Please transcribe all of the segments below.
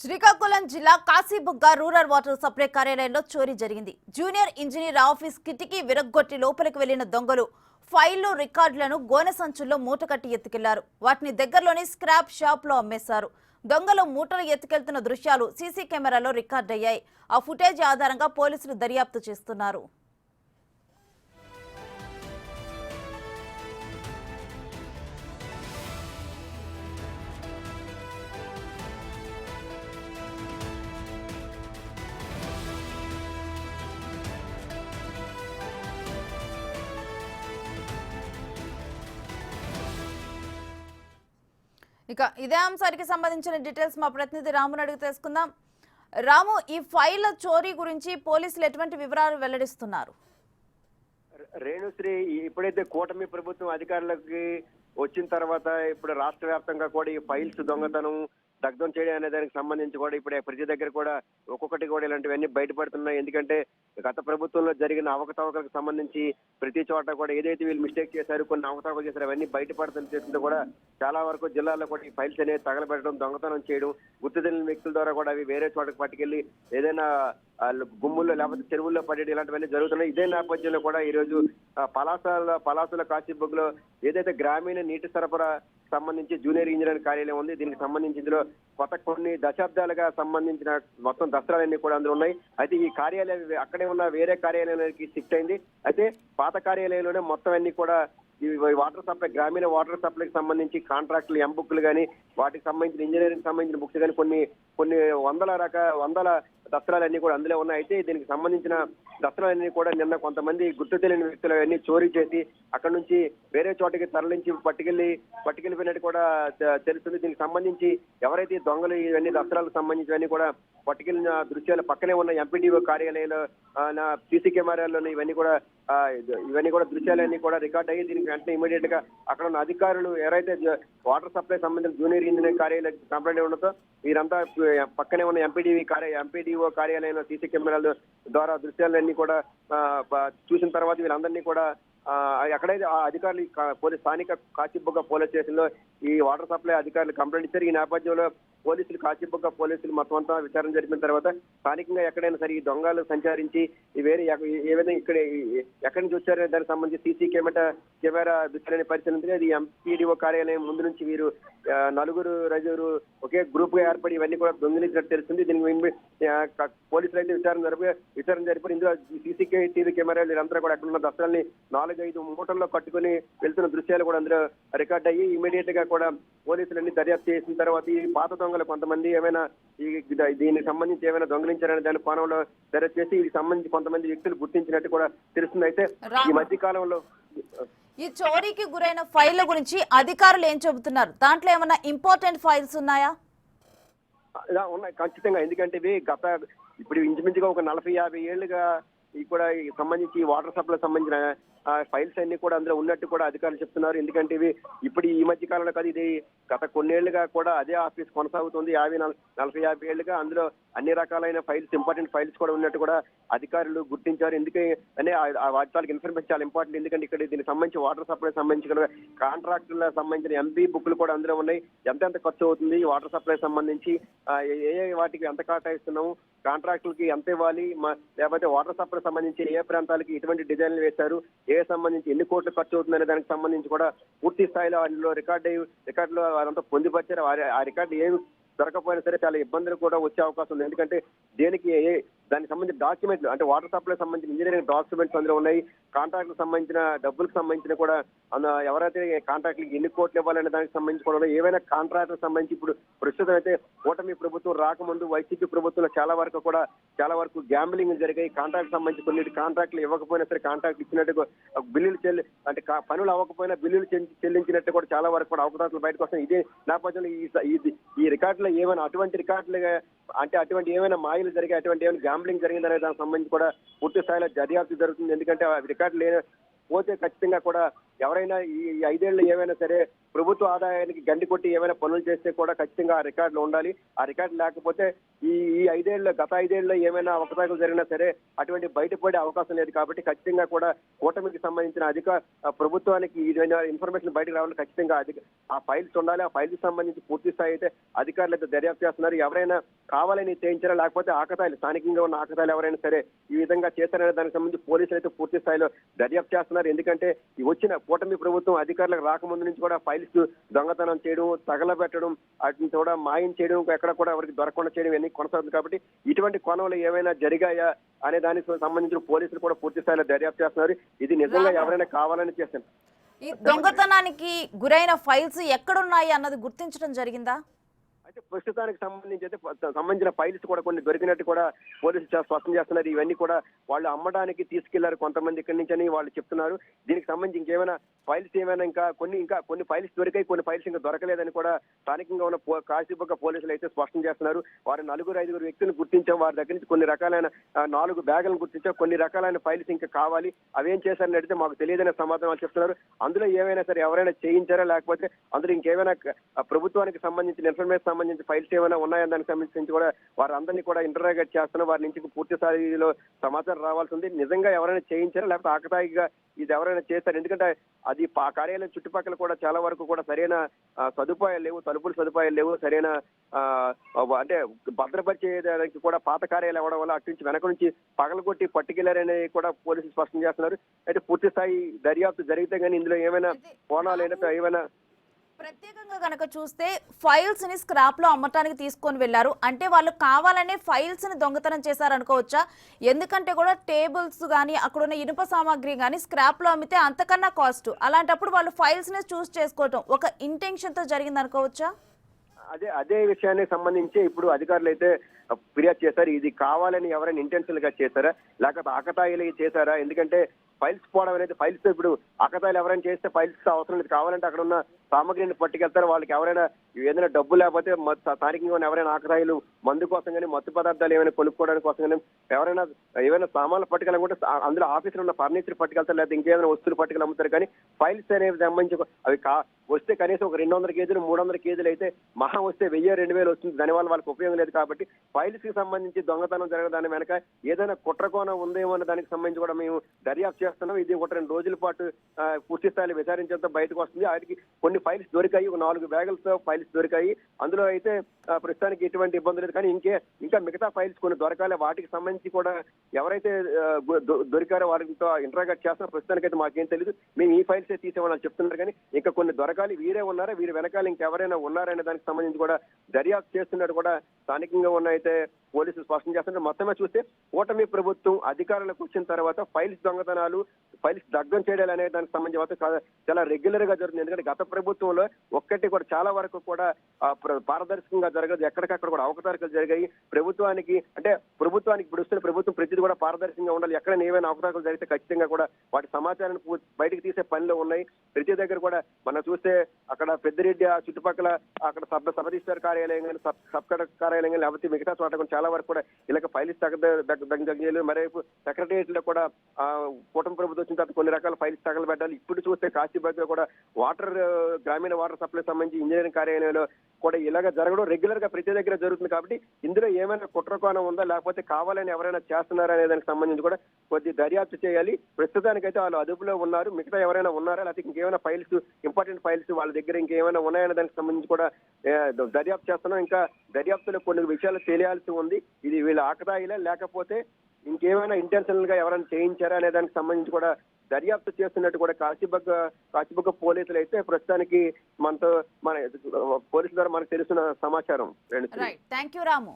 శ్రీకాకుళం జిల్లా Kashibugga rural water supply కార్యాలయంలో చోరీ జరిగింది. జూనియర్ ఇంజనీర్ ఆఫీస్ కిటికీ విరగ్గొట్టి లోపలికి వెళ్లిన దొంగలు ఫైళ్లు, రికార్డులను గోనె సంచుల్లో మూటకట్టి ఎత్తుకెళ్లారు. వాటిని దగ్గరలోని స్క్రాప్ షాప్ లో అమ్మేశారు. దొంగలు మూటలు ఎత్తుకెళ్తున్న దృశ్యాలు సీసీ కెమెరాలో రికార్డయ్యాయి. ఆ ఫుటేజ్ ఆధారంగా పోలీసులు దర్యాప్తు చేస్తున్నారు. ఇక ఇదే అంశానికి సంబంధించిన డీటెయిల్స్ మా ప్రతినిధి రాముని అడిగి తెలుసుకుందాం. రాము, ఈ ఫైళ్ల చోరీ గురించి పోలీసులు ఎటువంటి వివరాలు వెల్లడిస్తున్నారు? రేణుశ్రీ, ఇప్పుడైతే కూటమి ప్రభుత్వం అధికారులకి వచ్చిన తర్వాత ఇప్పుడు రాష్ట్ర వ్యాప్తంగా కూడా ఈ ఫైల్స్ దొంగతనం దగ్ధం చేయడం అనే దానికి సంబంధించి కూడా ఇప్పుడు ప్రతి దగ్గర కూడా ఒక్కొక్కటి కూడా ఇలాంటివన్నీ బయటపడుతున్నాయి. ఎందుకంటే గత ప్రభుత్వంలో జరిగిన అవకతవకలకు సంబంధించి ప్రతి చోట కూడా ఏదైతే వీళ్ళు మిస్టేక్ చేశారు, కొన్ని అవకతవకలు చేశారు, అవన్నీ బయటపడుతుంటే కూడా చాలా వరకు జిల్లాలో కూడా ఈ ఫైల్స్ అనేది తగలబెట్టడం, దొంగతనం చేయడం, గుర్తు తెలియని వ్యక్తుల ద్వారా కూడా అవి వేరే చోటకు పట్టుకెళ్లి ఏదైనా గుమ్ముల్లో లేకపోతే చెరువుల్లో పడేది ఇలాంటివన్నీ జరుగుతున్నాయి. ఇదే నేపథ్యంలో కూడా ఈ రోజు పలాసల కాశీబుగ్లో ఏదైతే గ్రామీణ నీటి సరఫరా సంబంధించి జూనియర్ ఇంజనీర్ కార్యాలయం ఉంది. దీనికి సంబంధించి ఇందులో కొన్ని దశాబ్దాలుగా సంబంధించిన మొత్తం దసరాలన్నీ కూడా అందులో ఉన్నాయి. అయితే ఈ కార్యాలయం అక్కడే ఉన్న వేరే కార్యాలయానికి షిఫ్ట్ అయింది. అయితే పాత కార్యాలయంలోనే మొత్తం అన్ని కూడా ఈ వాటర్ సప్లై, గ్రామీణ వాటర్ సప్లైకి సంబంధించి కాంట్రాక్టులు, ఎంబుక్లు కానీ వాటికి సంబంధించిన ఇంజనీరింగ్ సంబంధించిన బుక్స్ కానీ కొన్ని వందల దసరాలన్నీ కూడా అందులో ఉన్నాయి. అయితే దీనికి సంబంధించిన దసరాలన్నీ కూడా నిన్న కొంతమంది గుర్తు తెలియని వ్యక్తులు అవన్నీ చోరీ చేసి అక్కడ నుంచి వేరే చోటకి తరలించి పట్టుకెళ్ళిపోయినట్టు కూడా తెలుస్తుంది. దీనికి సంబంధించి ఎవరైతే దొంగలు ఇవన్నీ దసరాలకు సంబంధించినవన్నీ కూడా పట్టుకెళ్లిన దృశ్యాలు పక్కనే ఉన్న ఎంపీడీఓ కార్యాలయంలో సీసీ కెమెరాల్లోని ఇవన్నీ కూడా దృశ్యాలన్నీ కూడా రికార్డ్ అయ్యి దీనికి వెంటనే ఇమీడియట్ గా అక్కడ ఉన్న అధికారులు ఎవరైతే వాటర్ సప్లై సంబంధించిన జూనియర్ ఇంజనీర్ కార్యాలయం కంప్లైంట్ ఉండటంతో వీరంతా పక్కనే ఉన్న ఎంపీడీఓ కార్యాలయంలో సీసీ కెమెరాల ద్వారా దృశ్యాలన్నీ కూడా చూసిన తర్వాత వీళ్ళందరినీ కూడా ఎక్కడైతే ఆ అధికారులు స్థానిక కాశీబుగ్గ పోలీస్ స్టేషన్ లో ఈ వాటర్ సప్లై అధికారులు కంప్లైంట్ ఇచ్చారు. ఈ నేపథ్యంలో పోలీసులు, కాశీబుగ్గ పోలీసులు మొత్తం అంతా విచారణ జరిపిన తర్వాత స్థానికంగా ఎక్కడైనా సరే ఈ దొంగలు సంచరించి వేరే ఏవైనా ఇక్కడ ఎక్కడి నుంచి వచ్చారనే దానికి సంబంధించి సీసీ కెమెరా దృశ్యాన్ని పరిశీలించి అది ఎంపీడీఓ కార్యాలయం ముందు నుంచి వీరు నలుగురు ఒకే గ్రూప్ గా ఏర్పడి ఇవన్నీ కూడా దొంగిలించినట్టు తెలుస్తుంది. దీనికి పోలీసులు అయితే విచారణ జరిపారు. ఇందులో టీవీ కెమెరాలు వీరంతా కూడా అక్కడ ఉన్న దసరాల్ని 4-5 మూటల్లో కట్టుకుని వెళ్తున్న దృశ్యాలు కూడా అందులో రికార్డ్ అయ్యి ఇమీడియట్ గా కూడా పోలీసులన్నీ దర్యాప్తు చేసిన తర్వాత ఈ పాత దొంగలు కొంతమంది ఏమైనా దీనికి సంబంధించి ఏమైనా దొంగలించారనే దాని కోణంలో దర్యాప్తు చేసి దీనికి సంబంధించి కొంతమంది వ్యక్తులు గుర్తించినట్టు కూడా తెలుస్తుంది. అయితే ఈ మధ్య కాలంలో ఈ చోరీకి గురైన ఫైళ్ల గురించి అధికారులు ఏం చెబుతున్నారు? దాంట్లో ఏమైనా ఇంపార్టెంట్ ఫైల్స్ ఉన్నాయా? ఉన్నాయి ఖచ్చితంగా. ఎందుకంటే ఇవి ఇప్పుడు ఇంచుమించుగా ఒక 40-50 ఏళ్లుగా కూడా సంబంధించి వాటర్ సప్లై సంబంధించిన ఫైల్స్ అన్ని కూడా అందులో ఉన్నట్టు కూడా అధికారులు చెప్తున్నారు. ఎందుకంటే ఇవి ఇప్పుడు ఈ మధ్య కాలంలో కాదు, ఇది గత కొన్నేళ్లుగా కూడా అదే ఆఫీస్ కొనసాగుతుంది. 40-50 ఏళ్లుగా అందులో అన్ని రకాలైన ఫైల్స్, ఇంపార్టెంట్ ఫైల్స్ కూడా ఉన్నట్టు కూడా అధికారులు గుర్తించారు. ఎందుకంటే వాటికి ఇన్ఫర్మేషన్ చాలా ఇంపార్టెంట్. ఎందుకంటే ఇక్కడ దీనికి సంబంధించి వాటర్ సప్లై సంబంధించిన కాంట్రాక్టులకు సంబంధించిన ఎంబీ బుక్లు కూడా అందులో ఉన్నాయి. ఎంత ఖర్చు అవుతుంది వాటర్ సప్లై సంబంధించి, వాటికి ఎంత కేటాయిస్తున్నాము, కాంట్రాక్టులకి ఎంత ఇవ్వాలి, లేకపోతే వాటర్ సప్లై సంబంధించి ఏ ప్రాంతాలకి ఎటువంటి డిజైన్లు వేశారు, సంబంధించి ఎన్ని కోట్లు ఖర్చు అవుతుందనే దానికి సంబంధించి కూడా పూర్తి స్థాయిలో అందులో రికార్డులో వారంతా పొందుపరిచారు. ఆ రికార్డు ఏమి దొరకపోయినా సరే చాలా ఇబ్బందులు కూడా వచ్చే అవకాశం ఉంది. ఎందుకంటే దానికి సంబంధించిన డాక్యుమెంట్లు, అంటే వాటర్ సప్లై సంబంధించిన ఇంజనీరింగ్ డాక్యుమెంట్స్ అందులో ఉన్నాయి. కాంట్రాక్టులకు సంబంధించిన డబ్బులకు సంబంధించిన కూడా ఎవరైతే కాంట్రాక్టులకు ఎన్ని కోట్లు ఇవ్వాలనే దానికి సంబంధించి కూడా ఏవైనా కాంట్రాక్టులకు సంబంధించి ఇప్పుడు ప్రస్తుతం అయితే కూటమి ప్రభుత్వం రాకముందు వైసీపీ ప్రభుత్వంలో చాలా వరకు గ్యాంబ్లింగ్ జరిగాయి. కాంట్రాక్ట్ సంబంధించి కొన్ని కాంట్రాక్టులు ఇవ్వకపోయినా సరే కాంట్రాక్ట్ ఇచ్చినట్టు బిల్లులు అంటే పనులు అవ్వకపోయినా బిల్లులు చెల్లించినట్టు కూడా చాలా వరకు కూడా అవకతవకలు బయటకు వస్తాయి. ఇదే నేపథ్యంలో ఈ రికార్డులో ఏమైనా అటువంటి రికార్డులుగా అంటే అటువంటి ఏమైనా మాయలు జరిగాయి, అటువంటి ఏమైనా గ్యాంబ్లింగ్ జరిగిందనే దానికి సంబంధించి కూడా పూర్తి స్థాయిలో దర్యాప్తు జరుగుతుంది. ఎందుకంటే రికార్డులు పోతే ఖచ్చితంగా కూడా ఎవరైనా ఈ 5 ఏళ్ళు ఏమైనా సరే ప్రభుత్వ ఆదాయానికి గండి కొట్టి ఏమైనా పనులు చేస్తే కూడా ఖచ్చితంగా ఆ రికార్డులు ఉండాలి. ఆ రికార్డు లేకపోతే ఈ గత 5 ఏళ్లలో ఏమైనా అవకతవకలు జరిగినా సరే అటువంటి బయటపడే అవకాశం లేదు కాబట్టి ఖచ్చితంగా కూడా కూటమికి సంబంధించిన ప్రభుత్వానికి ఇన్ఫర్మేషన్ బయటకు రావాలని ఖచ్చితంగా ఆ ఫైల్స్ ఉండాలి. ఆ ఫైల్స్ సంబంధించి పూర్తి స్థాయి అయితే అధికారులు అయితే దర్యాప్తు చేస్తున్నారు. ఎవరైనా కావాలని చేయించారా లేకపోతే ఆకతాయిలు స్థానికంగా ఉన్న ఆకతాయిలు ఎవరైనా సరే ఈ విధంగా చేశారనే దానికి సంబంధించి పోలీసులు అయితే పూర్తి స్థాయిలో దర్యాప్తు చేస్తున్నారు. ఎందుకంటే ఈ వచ్చిన కూటమి ప్రభుత్వం అధికారులకు రాకముందు నుంచి కూడా ఫైల్స్ దొంగతనం చేయడం, తగలబెట్టడం, వాటిని కూడా మాయం చేయడం, ఎక్కడ కూడా ఎవరికి దొరకకుండా చేయడం ఇవన్నీ కొనసాగుతుంది. కాబట్టి ఇటువంటి కోణంలో ఏమైనా జరిగాయా అనే దానికి సంబంధించిన పోలీసులు కూడా పూర్తి స్థాయిలో దర్యాప్తు చేస్తున్నారు. ఇది నిజంగా ఎవరైనా కావాలని చేస్తారు. ఈ దొంగతనానికి గురైన ఫైల్స్ ఎక్కడున్నాయి అన్నది గుర్తించడం జరిగిందా? అయితే ప్రస్తుతానికి సంబంధించిన ఫైల్స్ కూడా కొన్ని దొరికినట్టు కూడా పోలీసులు స్పష్టం చేస్తున్నారు. ఇవన్నీ కూడా వాళ్ళు అమ్మడానికి తీసుకెళ్లారు కొంతమంది ఇక్కడి నుంచి అని వాళ్ళు చెప్తున్నారు. దీనికి సంబంధించి ఇంకేమైనా ఫైల్స్ ఏమైనా ఇంకా కొన్ని ఫైల్స్ దొరికాయి, కొన్ని ఫైల్స్ ఇంకా దొరకలేదని కూడా స్థానికంగా ఉన్న కాశీబుగ్గ పోలీసులు అయితే స్పష్టం చేస్తున్నారు. వారు 4-5 వ్యక్తులను గుర్తించాం, వారి దగ్గర నుంచి కొన్ని రకాలైన 4 బ్యాగులను గుర్తించాం, కొన్ని రకాలైన ఫైల్స్ ఇంకా కావాలి, అవేం చేశారని అడిగితే మాకు తెలియదనే సమాధానాలు చెప్తున్నారు. అందులో ఏమైనా సరే ఎవరైనా చేయించారా లేకపోతే అందులో ఇంకేమైనా ప్రభుత్వానికి సంబంధించిన ఇన్ఫర్మేషన్ సంబంధించి ఫైల్స్ ఏమైనా ఉన్నాయని దానికి సంబంధించి కూడా వారందరినీ కూడా ఇంటరాగేట్ చేస్తున్నారు. వారి నుంచి పూర్తి స్థాయిలో సమాచారం రావాల్సి ఉంది. నిజంగా ఎవరైనా చేయించారా లేకపోతే ఆకతాయిగా ఇది ఎవరైనా చేస్తారు. ఎందుకంటే అది కార్యాలయం చుట్టుపక్కల కూడా చాలా వరకు కూడా సరైన సదుపాయాలు లేవు, తలుపుల సదుపాయాలు లేవు, సరైన అంటే భద్రపరిచేదానికి కూడా పాత కార్యాలయం అవ్వడం వల్ల అటు నుంచి వెనక నుంచి పగలగొట్టి పట్టుకెళ్లారని కూడా పోలీసులు స్పష్టం చేస్తున్నారు. అయితే పూర్తి స్థాయి దర్యాప్తు జరిగితే కానీ ఇందులో ఏమైనా కోణాలు ఏమైనా ప్రత్యేకంగా కనుక చూస్తే ఫైల్స్ ని స్క్రాప్ లో అమ్మటానికి తీసుకొని వెళ్లారు అంటే వాళ్ళు కావాలనే ఫైల్స్ ని దొంగతనం చేశారనుకోవచ్చా? ఎందుకంటే కూడా టేబుల్స్ గానీ అక్కడున్న ఇనుప సామాగ్రి గానీ స్క్రాప్ లో అమ్మితే అంతకన్నా కాస్ట్. అలాంటప్పుడు వాళ్ళు ఫైల్స్ ని చూస్ చేసుకోవటం ఒక ఇంటెన్షన్ తో జరిగింది అనుకోవచ్చా? అదే విషయానికి సంబంధించి ఇప్పుడు అధికారులు అయితే ఫిర్యాదు చేశారు. ఇది కావాలని ఎవరైనా ఇంటెన్షనల్ గా చేశారా లేకపోతే ఆకతాయిలు చేశారా? ఎందుకంటే ఫైల్స్ పోవడం అనేది ఫైల్స్ ఇప్పుడు ఆకతాయిలు ఎవరైనా చేస్తే ఫైల్స్ అవసరం లేదు, కావాలంటే అక్కడ ఉన్న సామగ్రిని పట్టుకెళ్తారు. వాళ్ళకి ఎవరైనా ఏదైనా డబ్బు లేకపోతే స్థానికంగా ఎవరైనా ఆకతాయిలు మందు కోసం కానీ మత్తు పదార్థాలు ఏమైనా కొనుక్కోవడానికి కోసం కానీ ఏమైనా సామాన్లు పట్టుకెళ్ళకుంటే అందులో ఆఫీసులో ఉన్న ఫర్నిచర్ పట్టుకెళ్తారు, లేదా ఇంకేమైనా వస్తువులు పట్టుకెళ్ళి అమ్ముతారు. కానీ ఫైల్స్ అనేవి సంబంధించి అవి వస్తే కనీసం ఒక 200 కేజీలు 300 కేజీలు అయితే మహా వస్తే 1000-2000 వస్తుంది. దానివల్ల వాళ్ళకి ఉపయోగం లేదు. కాబట్టి ఫైల్స్ కి సంబంధించి దొంగతనం జరగడం దాని వెనక ఏదైనా కుట్రకోణం ఉందేమో అన్న దానికి సంబంధించి కూడా మేము దర్యాప్తు చేస్తున్నాం. ఇది 1-2 రోజుల పాటు పూర్తి స్థాయిలో విచారించడంతో బయటకు వస్తుంది. వాటికి కొన్ని ఫైల్స్ దొరికాయి, 4 బ్యాగులతో ఫైల్స్ దొరికాయి. అందులో అయితే ప్రస్తుతానికి ఎటువంటి ఇబ్బంది లేదు. కానీ ఇంకా మిగతా ఫైల్స్ కొన్ని దొరకాలి. వాటికి సంబంధించి కూడా ఎవరైతే దొరికారో వారితో ఇంటరాగేట్ చేస్తున్నా ప్రస్తుతానికి అయితే మాకేం తెలియదు. మేము ఈ ఫైల్స్ తీసేవాళ్ళని చెప్తున్నారు. కానీ ఇంకా కొన్ని దొరకాలి. వీరే ఉన్నారా, వీరి వెనకాల ఇంకెవరైనా ఉన్నారనే దానికి సంబంధించి కూడా దర్యాప్తు చేస్తున్నట్టు కూడా స్థానికంగా ఉన్న అయితే పోలీసులు స్పష్టం చేస్తుంటే మొత్తమే చూస్తే కూటమి ప్రభుత్వం అధికారులకు వచ్చిన తర్వాత ఫైల్స్ దొంగతనాలు, ఫైల్స్ దగ్ధం చేయడాలు అనే దానికి సంబంధించి చాలా రెగ్యులర్ గా జరుగుతుంది. ఎందుకంటే గత ప్రభుత్వంలో ఒక్కటి కూడా చాలా వరకు కూడా పారదర్శకంగా జరగదు. ఎక్కడికక్కడ కూడా అవకతవకలు జరిగాయి. ప్రభుత్వానికి ఇప్పుడు వస్తున్న ప్రభుత్వం ప్రతిదీ కూడా పారదర్శకంగా ఉండాలి. ఎక్కడ ఏమైనా అవకతవకలు జరిగితే ఖచ్చితంగా కూడా వాటి సమాచారాన్ని బయటకు తీసే పనిలో ఉన్నాయి. ప్రతి దగ్గర కూడా మనం చూస్తే అక్కడ పెద్దిరెడ్డి ఆ చుట్టుపక్కల అక్కడ సబ్ రిజిస్టర్ కార్యాలయం కానీ సబ్ కలెక్టర్ కార్యాలయం కానీ లేకపోతే మిగతా చోట కూడా చాలా వరకు కూడా ఇలాగ ఫైల్స్ తగ్గలేదు. మరోవైపు సెక్రటరియట్ లో కూడా కూటమి ప్రభుత్వం వచ్చిన తర్వాత కొన్ని రకాల ఫైల్స్ తగలబెట్టాలి. ఇప్పుడు చూస్తే కాశీబాగ్ కూడా గ్రామీణ వాటర్ సప్లై సంబంధించి ఇంజనీరింగ్ కార్యాలయంలో కూడా ఇలాగ జరగడం రెగ్యులర్ గా ప్రతి దగ్గర జరుగుతుంది. కాబట్టి ఇందులో ఏమైనా కుట్రకోణం ఉందా లేకపోతే కావాలని ఎవరైనా చేస్తున్నారా అనే దానికి సంబంధించి కూడా కొద్ది దర్యాప్తు చేయాలి. ప్రస్తుతానికైతే వాళ్ళు అదుపులో ఉన్నారు. మిగతా ఎవరైనా ఉన్నారా లేకపోతే ఇంకేమైనా ఫైల్స్ ఇంపార్టెంట్ ఫైల్స్ వాళ్ళ దగ్గర ఇంకేమైనా ఉన్నాయనే దానికి సంబంధించి కూడా దర్యాప్తు చేస్తున్నాం. ఇంకా దర్యాప్తులో కొన్ని విషయాలు తెలియాల్సి ఉంది. ఇది వీళ్ళ ఆకతాయిలే లేకపోతే ఇంకేమైనా ఇంటెన్షనల్ గా ఎవరైనా చేయించారా అనే దానికి సంబంధించి కూడా దర్యాప్తు చేస్తున్నట్టు కూడా కాశీబుగ్గ పోలీసులు అయితే ప్రస్తుతానికి మన పోలీసుల ద్వారా మనకు తెలుస్తున్న సమాచారం. థ్యాంక్ యూ రాము.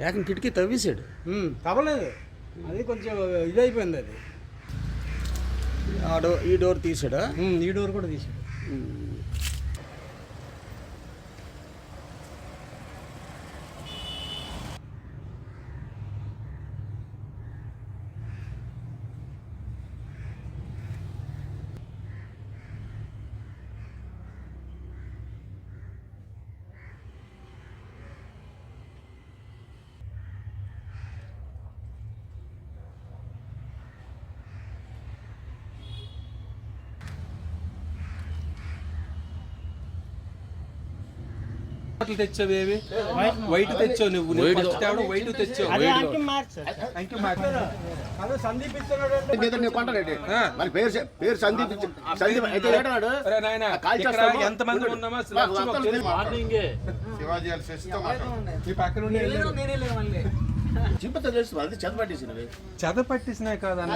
ఏకం కిటికీ తవ్వేశాడు. తవ్వలేదు, అది కొంచెం ఇదైపోయింది. అది ఈ డోర్ తీసాడా? ఈ డోర్ కూడా తీసాడు. బాటిల్ తెచ్చావు ఏవి వైట్ తెచ్చావు నువ్వు ఫస్ట్ తేవడం వైట్ తెచ్చావు అంకి మార్చారు. అదే సందీప్ ఇస్తున్నాడు. మరి పేరు సందీప్ సందీప్ అయితే ఏటన్నాడు? అరే నాయనా, కాల్ ఇక్కడ చేస్తాము. ఎంతమంది ఉన్నామో అసలు లక్ష్యం మాకు తెలియదు. ఈ పక్కన ఉండే చింపతో తెలుసు అది చదవ పట్టేసినవి చెద పట్టేసినాయి కాదన్న